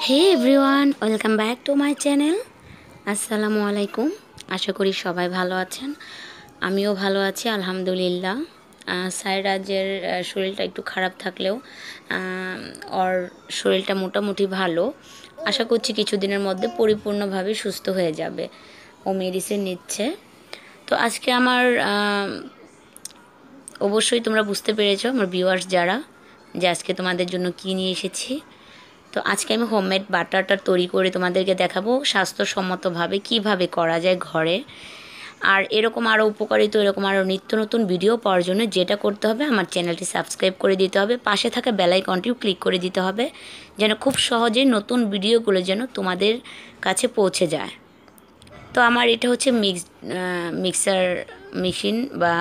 Hey everyone, welcome back to my channel. আসসালামু আলাইকুম। আশা করি সবাই ভালো আছেন, আমিও ভালো আছি আলহামদুলিল্লাহ। সাইরাজের শরীরটা একটু খারাপ থাকলেও ওর শরীরটা মোটামুটি ভালো। আশা করছি কিছুদিনের মধ্যে পরিপূর্ণভাবে সুস্থ হয়ে যাবে। ও মেডিসিন নিচ্ছে। তো আজকে আমার অবশ্যই তোমরা বুঝতে পেরেছো, আমার ভিউয়ার্স যারা, যে আজকে তোমাদের জন্য কী নিয়ে এসেছি। তো আজকে আমি হোমমেড বাটারটা তৈরি করে তোমাদেরকে দেখাবো স্বাস্থ্যসম্মতভাবে কিভাবে করা যায় ঘরে। আর এরকম আরও উপকারিত এরকম আরও নিত্য নতুন ভিডিও পাওয়ার জন্য যেটা করতে হবে, আমার চ্যানেলটি সাবস্ক্রাইব করে দিতে হবে, পাশে থাকা বেল আইকনটিও ক্লিক করে দিতে হবে, যেন খুব সহজেই নতুন ভিডিওগুলো যেন তোমাদের কাছে পৌঁছে যায়। তো আমার এটা হচ্ছে মিক্সার মেশিন বা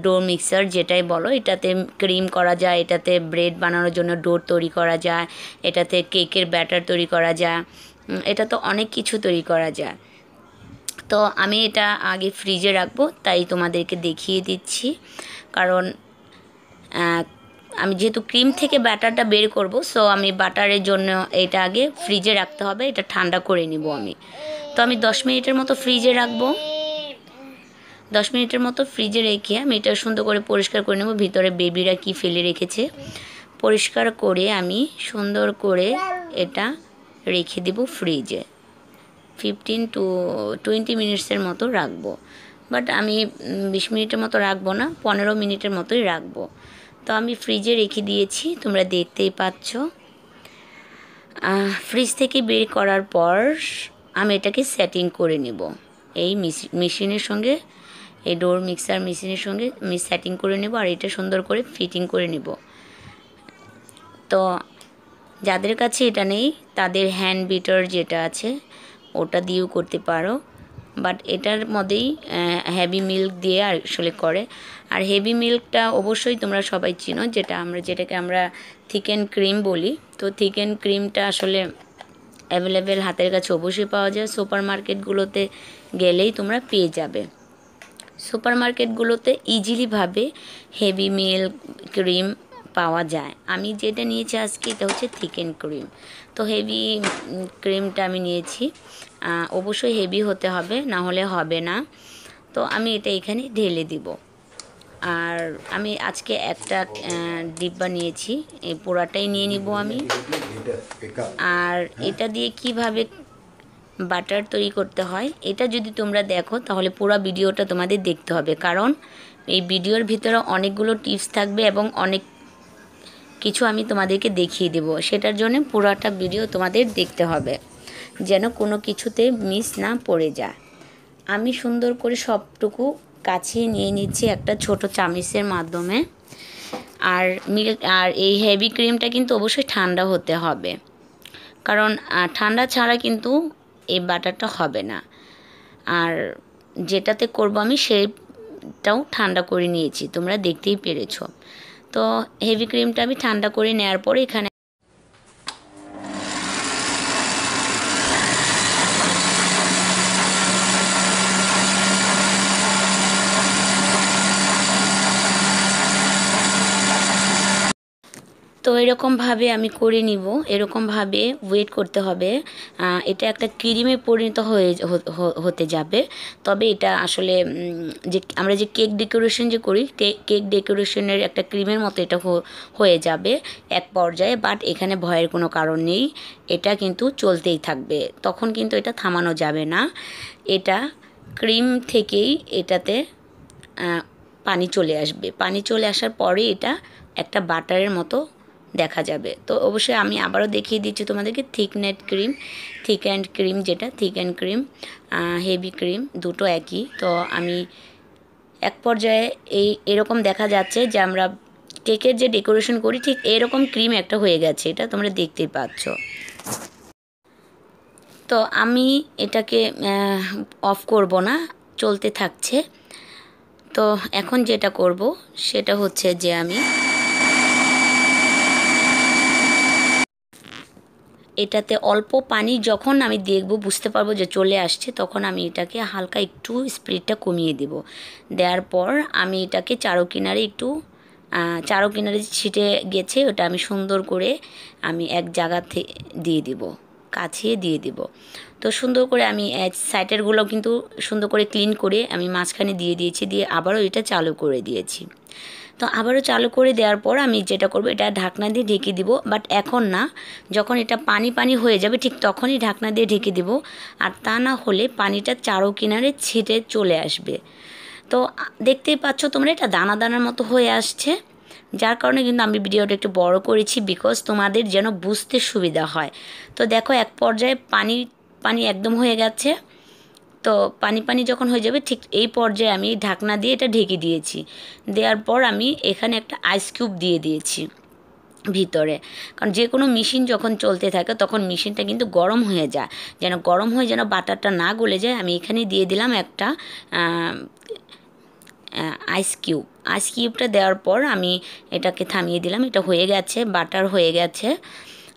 ডো মিক্সার যেটাই বলো। এটাতে ক্রিম করা যায়, এটাতে ব্রেড বানানোর জন্য ডো তৈরি করা যায়, এটাতে কেকের ব্যাটার তৈরি করা যায়, এটা তো অনেক কিছু তৈরি করা যায়। তো আমি এটা আগে ফ্রিজে রাখবো, তাই তোমাদেরকে দেখিয়ে দিচ্ছি। কারণ আমি যেহেতু ক্রিম থেকে ব্যাটারটা বের করব, সো আমি বাটারের জন্য এটা আগে ফ্রিজে রাখতে হবে, এটা ঠান্ডা করে নিব আমি। তো আমি 10 মিনিটের মতো ফ্রিজে রাখবো। 10 মিনিটের মতো ফ্রিজে রেখে আমি এটা সুন্দর করে পরিষ্কার করে নেব, ভিতরে বেবিরা কি ফেলে রেখেছে পরিষ্কার করে আমি সুন্দর করে এটা রেখে দেব ফ্রিজে। 15 to 20 মিনিটসের মতো রাখবো, বাট আমি 20 মিনিটের মতো রাখবো না, 15 মিনিটের মতোই রাখবো। তো আমি ফ্রিজে রেখে দিয়েছি, তোমরা দেখতেই পাচ্ছ। ফ্রিজ থেকে বের করার পর আমি এটাকে সেটিং করে নেব এই মেশিনের সঙ্গে, এই ডোর মিক্সার মেশিনের সঙ্গে আমি সেটিং করে নেব, আর এটা সুন্দর করে ফিটিং করে নেব। তো যাদের কাছে এটা নেই তাদের হ্যান্ড বিটার যেটা আছে ওটা দিয়েও করতে পারো, বাট এটার মধ্যেই হেভি মিল্ক দিয়ে আসলে করে। আর হেভি মিল্কটা অবশ্যই তোমরা সবাই চিনো, যেটাকে আমরা থিক অ্যান্ড ক্রিম বলি। তো থিক অ্যান্ড ক্রিমটা আসলে অ্যাভেলেবেল হাতের কাছে অবশ্যই পাওয়া যায়। সুপার মার্কেটগুলোতে গেলেই তোমরা পেয়ে যাবে। সুপার মার্কেটগুলোতে ইজিলিভাবে হেভি মিল্ক ক্রিম পাওয়া যায়। আমি যেটা নিয়েছি আজকে এটা হচ্ছে থিক অ্যান্ড ক্রিম। তো হেভি ক্রিমটা আমি নিয়েছি, অবশ্যই হেভি হতে হবে, না হলে হবে না। তো আমি এটা এখানে ঢেলে দিব। আর আমি আজকে একটা ডিব্বা নিয়েছি, এই পোড়াটাই নিয়ে নিব আমি। আর এটা দিয়ে কিভাবে বাটার তৈরি করতে হয় এটা যদি তোমরা দেখো তাহলে পুরো ভিডিওটা তোমাদের দেখতে হবে, কারণ এই ভিডিওর ভিতরে অনেকগুলো টিপস থাকবে এবং অনেক কিছু আমি তোমাদেরকে দেখিয়ে দেব। সেটার জন্য পুরোটা ভিডিও তোমাদের দেখতে হবে, যেন কোনো কিছুতে মিস না পড়ে যায়। আমি সুন্দর করে সবটুকু কাছিয়ে নিয়ে নিচ্ছি একটা ছোট চামচের মাধ্যমে। আর এই হেভি ক্রিমটা কিন্তু অবশ্যই ঠান্ডা হতে হবে, কারণ ঠান্ডা ছাড়া কিন্তু এই বাটারটা হবে না। আর যেটাতে করব আমি সেটাও ঠান্ডা করে নিয়েছি, তোমরা দেখতেই পেরেছো। তো হেভি ক্রিমটা আমি ঠান্ডা করে নেওয়ার পরে এখানে তো এরকমভাবে আমি করে নিব, এরকমভাবে ওয়েট করতে হবে। এটা একটা ক্রিমে পরিণত হতে যাবে। তবে এটা আসলে যে আমরা যে কেক ডেকোরেশন যে করি, কেক ডেকোরেশনের একটা ক্রিমের মতো এটা হয়ে যাবে এক পর্যায়ে। বাট এখানে ভয়ের কোনো কারণ নেই, এটা কিন্তু চলতেই থাকবে, তখন কিন্তু এটা থামানো যাবে না। এটা ক্রিম থেকেই এটাতে পানি চলে আসবে, পানি চলে আসার পরে এটা একটা বাটারের মতো দেখা যাবে। তো অবশ্যই আমি আবারও দেখিয়ে দিচ্ছি তোমাদেরকে থিক অ্যান্ড ক্রিম, যেটা thick and cream heavy cream দুটো একই। তো আমি এক পর্যায়ে এরকম দেখা যাচ্ছে যে আমরা কেকের যে ডেকোরেশন করি ঠিক এরকম ক্রিম একটা হয়ে গেছে, এটা তোমরা দেখতেই পাচ্ছ। তো আমি এটাকে অফ করব না, চলতে থাকছে। তো এখন যেটা করব সেটা হচ্ছে যে আমি এটাতে অল্প পানি যখন আমি দেখব, বুঝতে পারবো যে চলে আসছে, তখন আমি এটাকে হালকা একটু স্পিডটা কমিয়ে দেব। দেওয়ার পর আমি এটাকে চারো কিনারে একটু চারো কিনারে ছিটে গেছে ওটা আমি সুন্দর করে আমি এক জায়গাতে দিয়ে দিব, কাছিয়ে দিয়ে দিব। তো সুন্দর করে আমি সাইডেরগুলো কিন্তু সুন্দর করে ক্লিন করে আমি মাঝখানে দিয়ে দিয়েছি, দিয়ে আবারও এটা চালু করে দিয়েছি। তো আবারও চালু করে দেওয়ার পর আমি যেটা করব, এটা ঢাকনা দিয়ে ঢেকে দিব, বাট এখন না, যখন এটা পানি পানি হয়ে যাবে ঠিক তখনই ঢাকনা দিয়ে ঢেকে দিব, আর তা না হলে পানিটা চারো কিনারে ছিটে চলে আসবে। তো দেখতেই পাচ্ছ তোমরা এটা দানা দানার মতো হয়ে আসছে, যার কারণে কিন্তু আমি ভিডিওটা একটু বড় করেছি, বিকজ তোমাদের যেন বুঝতে সুবিধা হয়। তো দেখো এক পর্যায়ে পানি পানি একদম হয়ে গেছে। তো পানি পানি যখন হয়ে যাবে ঠিক এই পর্যায়ে আমি ঢাকনা দিয়ে এটা ঢেকে দিয়েছি। দেওয়ার পর আমি এখানে একটা আইস কিউব দিয়ে দিয়েছি ভিতরে, কারণ যে কোনো মেশিন যখন চলতে থাকে তখন মেশিনটা কিন্তু গরম হয়ে যায়, যেন গরম হয়ে যেন বাটারটা না গলে যায়। আমি এখানে দিয়ে দিলাম একটা আইস কিউবটা দেওয়ার পর আমি এটাকে থামিয়ে দিলাম। এটা হয়ে গেছে, বাটার হয়ে গেছে।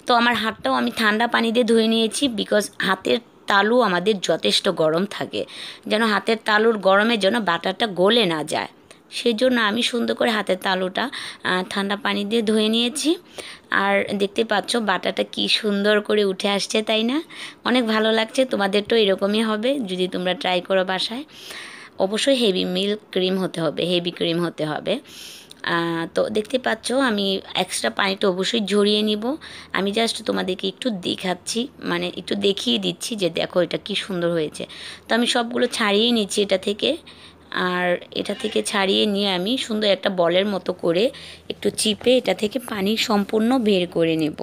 তো আমার হাতটাও আমি ঠান্ডা পানি দিয়ে ধুয়ে নিয়েছি, বিকজ হাতের তালু আমাদের যথেষ্ট গরম থাকে, যেন হাতের তালুর গরমের জন্য বাটারটা গলে না যায়। সেই জন্য আমি সুন্দর করে হাতের তালুটা ঠান্ডা পানি দিয়ে ধুয়ে নিয়েছি। আর দেখতে পাচ্ছ বাটারটা কি সুন্দর করে উঠে আসছে, তাই না? অনেক ভালো লাগছে। তোমাদেরটাও এরকমই হবে যদি তোমরা ট্রাই করো বাসায়। অবশ্যই হেভি মিল্ক ক্রিম হতে হবে, হেভি ক্রিম হতে হবে। তো দেখতে পাচ্ছ আমি এক্সট্রা পানিটা অবশ্যই ঝরিয়ে নিব। আমি জাস্ট তোমাদেরকে একটু দেখাচ্ছি, মানে একটু দেখিয়ে দিচ্ছি যে দেখো এটা কি সুন্দর হয়েছে। তো আমি সবগুলো ছাড়িয়ে নিচ্ছি এটা থেকে, আর এটা থেকে ছাড়িয়ে নিয়ে আমি সুন্দর একটা বলের মতো করে একটু চিপে এটা থেকে পানি সম্পূর্ণ বের করে নেব।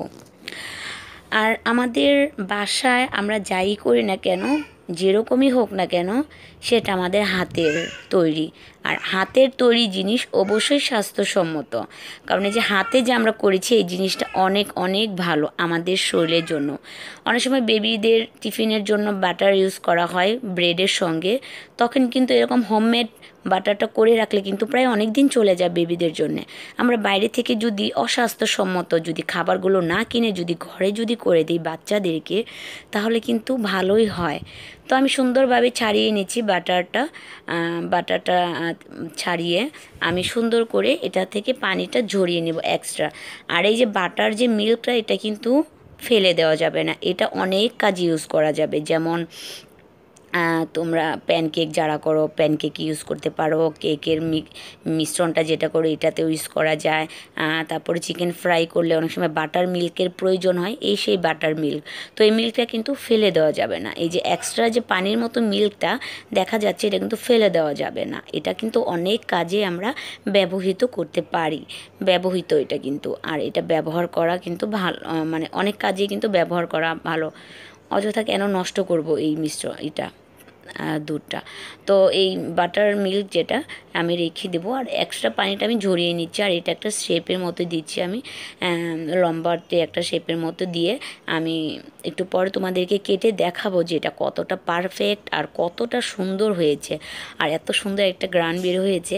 আর আমাদের বাসায় আমরা যাই করি না কেন, যেরকমই হোক না কেন, সেটা আমাদের হাতের তৈরি। আর হাতের তৈরি জিনিস অবশ্যই স্বাস্থ্যসম্মত, কারণ এই যে হাতে যে আমরা করেছি এই জিনিসটা অনেক অনেক ভালো আমাদের শরীরের জন্য। অনেক সময় বেবিদের টিফিনের জন্য বাটার ইউজ করা হয় ব্রেডের সঙ্গে, তখন কিন্তু এরকম হোমমেড বাটারটা করে রাখলে কিন্তু প্রায় অনেক দিন চলে যায় বেবিদের জন্য। আমরা বাইরে থেকে যদি অস্বাস্থ্যসম্মত যদি খাবারগুলো না কিনে যদি ঘরে যদি করে দিই বাচ্চাদেরকে, তাহলে কিন্তু ভালোই হয়। তো আমি সুন্দরভাবে ছাড়িয়ে নিচ্ছি বাটারটা ছাড়িয়ে আমি সুন্দর করে এটা থেকে পানিটা ঝরিয়ে নেব এক্সট্রা। আর এই যে বাটার যে মিল্কটা, এটা কিন্তু ফেলে দেওয়া যাবে না, এটা অনেক কাজে ইউজ করা যাবে। যেমন তোমরা প্যানকেক যারা করো প্যানকেক ইউজ করতে পারো, কেকের মিশ্রণটা যেটা করো এটাতেও ইউজ করা যায়। তারপরে চিকেন ফ্রাই করলে অনেক সময় বাটার মিল্কের প্রয়োজন হয়, এই সেই বাটার মিল্ক। তো এই মিল্কটা কিন্তু ফেলে দেওয়া যাবে না। এই যে এক্সট্রা যে পানির মতো মিল্কটা দেখা যাচ্ছে, এটা কিন্তু ফেলে দেওয়া যাবে না। এটা কিন্তু অনেক কাজে আমরা ব্যবহৃত করতে পারি, ব্যবহৃত এটা কিন্তু। আর এটা ব্যবহার করা কিন্তু ভালো, মানে অনেক কাজে কিন্তু ব্যবহার করা ভালো। অযথা কেন নষ্ট করব এই এটা দুধটা। তো এই বাটার মিল্ক যেটা আমি রেখে দেবো, আর এক্সট্রা পানিটা আমি ঝরিয়ে নিচ্ছি। আর এটা একটা শেপের মতো দিচ্ছি আমি, লম্বাতে একটা শেপের মতো দিয়ে আমি একটু পরে তোমাদেরকে কেটে দেখাবো যে এটা কতটা পারফেক্ট আর কতটা সুন্দর হয়েছে। আর এত সুন্দর একটা গ্রান বের হয়েছে,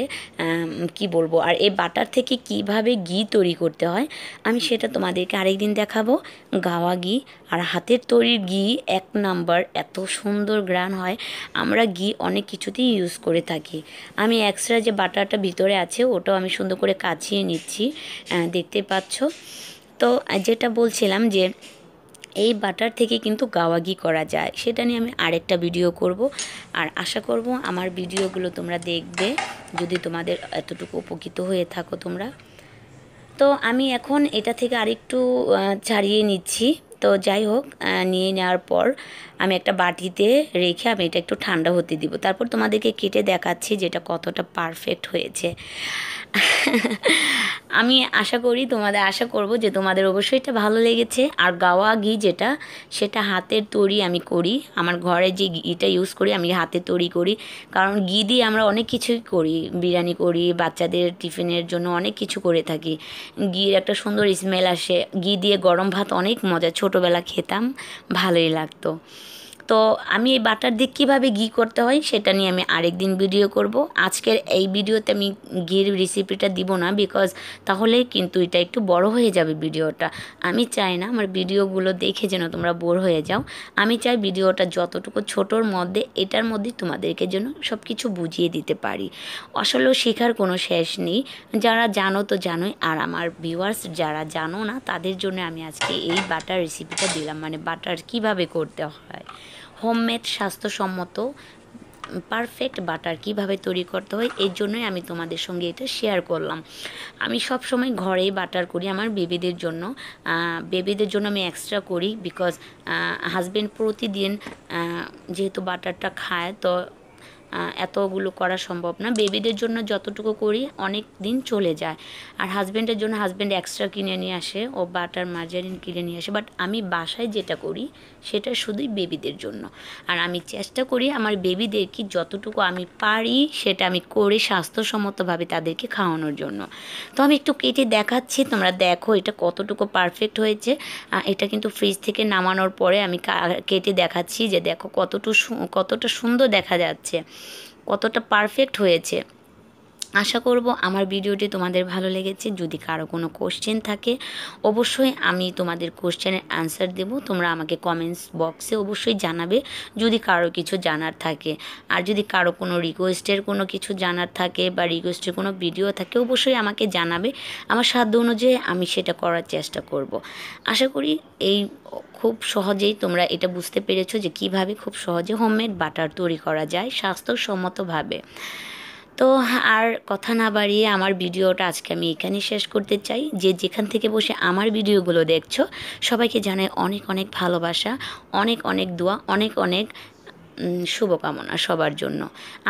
কি বলবো। আর এই বাটার থেকে কিভাবে ঘি তৈরি করতে হয় আমি সেটা তোমাদেরকে আরেকদিন দেখাবো। গাওয়া ঘি আর হাতের তৈরির ঘি এক নাম্বার, এত সুন্দর গ্রান হয়। আমরা ঘি অনেক কিছুতেই ইউজ করে থাকি। আমি এক্সট্রা যে বাটারটা ভিতরে আছে ওটাও আমি সুন্দর করে কাছিয়ে নিচ্ছি, দেখতে পাচ্ছ। তো যেটা বলছিলাম যে এই বাটার থেকে কিন্তু গাওয়া ঘি করা যায়, সেটা নিয়ে আমি আরেকটা ভিডিও করব। আর আশা করব আমার ভিডিওগুলো তোমরা দেখবে, যদি তোমাদের এতটুকু উপকৃত হয়ে থাকো তোমরা। তো আমি এখন এটা থেকে আরেকটু ছাড়িয়ে নিচ্ছি। তো যাই হোক, নিয়ে নেওয়ার পর আমি একটা বাটিতে রেখে আমি এটা একটু ঠান্ডা হতে দিব। তারপর তোমাদেরকে কেটে দেখাচ্ছি যেটা কতটা পারফেক্ট হয়েছে। আমি আশা করব যে তোমাদের অবশ্যই এটা ভালো লেগেছে। আর গাওয়া ঘি যেটা, সেটা হাতের তৈরি আমি করি। আমার ঘরে যে ঘিটা ইউজ করি আমি হাতে তৈরি করি, কারণ ঘি দিয়ে আমরা অনেক কিছুই করি, বিরিয়ানি করি, বাচ্চাদের টিফিনের জন্য অনেক কিছু করে থাকি। ঘির একটা সুন্দর স্মেল আসে, ঘি দিয়ে গরম ভাত অনেক মজা, ছোটোবেলা খেতাম, ভালোই লাগতো। তো আমি এই বাটার দিয়ে কীভাবে ঘি করতে হয় সেটা নিয়ে আমি আরেকদিন ভিডিও করব। আজকের এই ভিডিওতে আমি ঘির রেসিপিটা দিব না, বিকজ তাহলে কিন্তু এটা একটু বড় হয়ে যাবে ভিডিওটা। আমি চাই না আমার ভিডিওগুলো দেখে যেন তোমরা বোর হয়ে যাও। আমি চাই ভিডিওটা যতটুকু ছোটোর মধ্যে এটার মধ্যে তোমাদেরকে যেন সব কিছু বুঝিয়ে দিতে পারি। আসলেও শেখার কোনো শেষ নেই। যারা জানো তো জানোই, আর আমার ভিউয়ার্স যারা জানো না তাদের জন্য আমি আজকে এই বাটার রেসিপিটা দিলাম, মানে বাটার কিভাবে করতে হয়, হোমমেড স্বাস্থ্যসম্মত পারফেক্ট বাটার কিভাবে তৈরি করতে হয়, এই জন্যই আমি তোমাদের সঙ্গে এটা শেয়ার করলাম। আমি সব সময় ঘরেই বাটার করি আমার বেবিদের জন্য। বেবিদের জন্য আমি এক্সট্রা করি, বিকজ হাজব্যান্ড প্রতিদিন যেহেতু বাটারটা খায়, তো এতগুলো করা সম্ভব না। বেবিদের জন্য যতটুকু করি অনেক দিন চলে যায়। আর হাজব্যান্ডের জন্য হাজব্যান্ড এক্সট্রা কিনে নিয়ে আসে, ও বাটার মার্জারিন কিনে নিয়ে আসে। বাট আমি বাসায় যেটা করি সেটা শুধুই বেবিদের জন্য। আর আমি চেষ্টা করি আমার বেবিদেরকে যতটুকু আমি পারি সেটা আমি করে স্বাস্থ্যসম্মতভাবে তাদেরকে খাওয়ানোর জন্য। তো আমি একটু কেটে দেখাচ্ছি, তোমরা দেখো এটা কতটুকু পারফেক্ট হয়েছে। এটা কিন্তু ফ্রিজ থেকে নামানোর পরে আমি কেটে দেখাচ্ছি যে দেখো কতটা সুন্দর দেখা যাচ্ছে, কতটা পারফেক্ট হয়েছে। আশা করব আমার ভিডিওটি তোমাদের ভালো লেগেছে। যদি কারো কোনো কোশ্চেন থাকে অবশ্যই আমি তোমাদের কোশ্চেনের অ্যান্সার দেব। তোমরা আমাকে কমেন্টস বক্সে অবশ্যই জানাবে যদি কারো কিছু জানার থাকে। আর যদি কারো কোনো রিকোয়েস্টের কোনো কিছু জানার থাকে বা রিকোয়েস্টের কোনো ভিডিও থাকে অবশ্যই আমাকে জানাবে। আমার সাধ্য অনুযায়ী আমি সেটা করার চেষ্টা করব। আশা করি এই খুব সহজেই তোমরা এটা বুঝতে পেরেছো যে কিভাবে খুব সহজে হোমমেড বাটার তৈরি করা যায় স্বাস্থ্যসম্মতভাবে। তো আর কথা না বাড়িয়ে আমার ভিডিওটা আজকে আমি এখানেই শেষ করতে চাই। যে যেখান থেকে বসে আমার ভিডিওগুলো দেখছো সবাইকে জানাই অনেক অনেক ভালোবাসা, অনেক অনেক দোয়া, অনেক অনেক শুভকামনা সবার জন্য।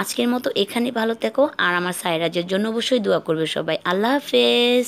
আজকের মতো এখানে ভালো থেকো, আর আমার সাইরাজের জন্য অবশ্যই দোয়া করবে সবাই। আল্লাহ হাফেজ।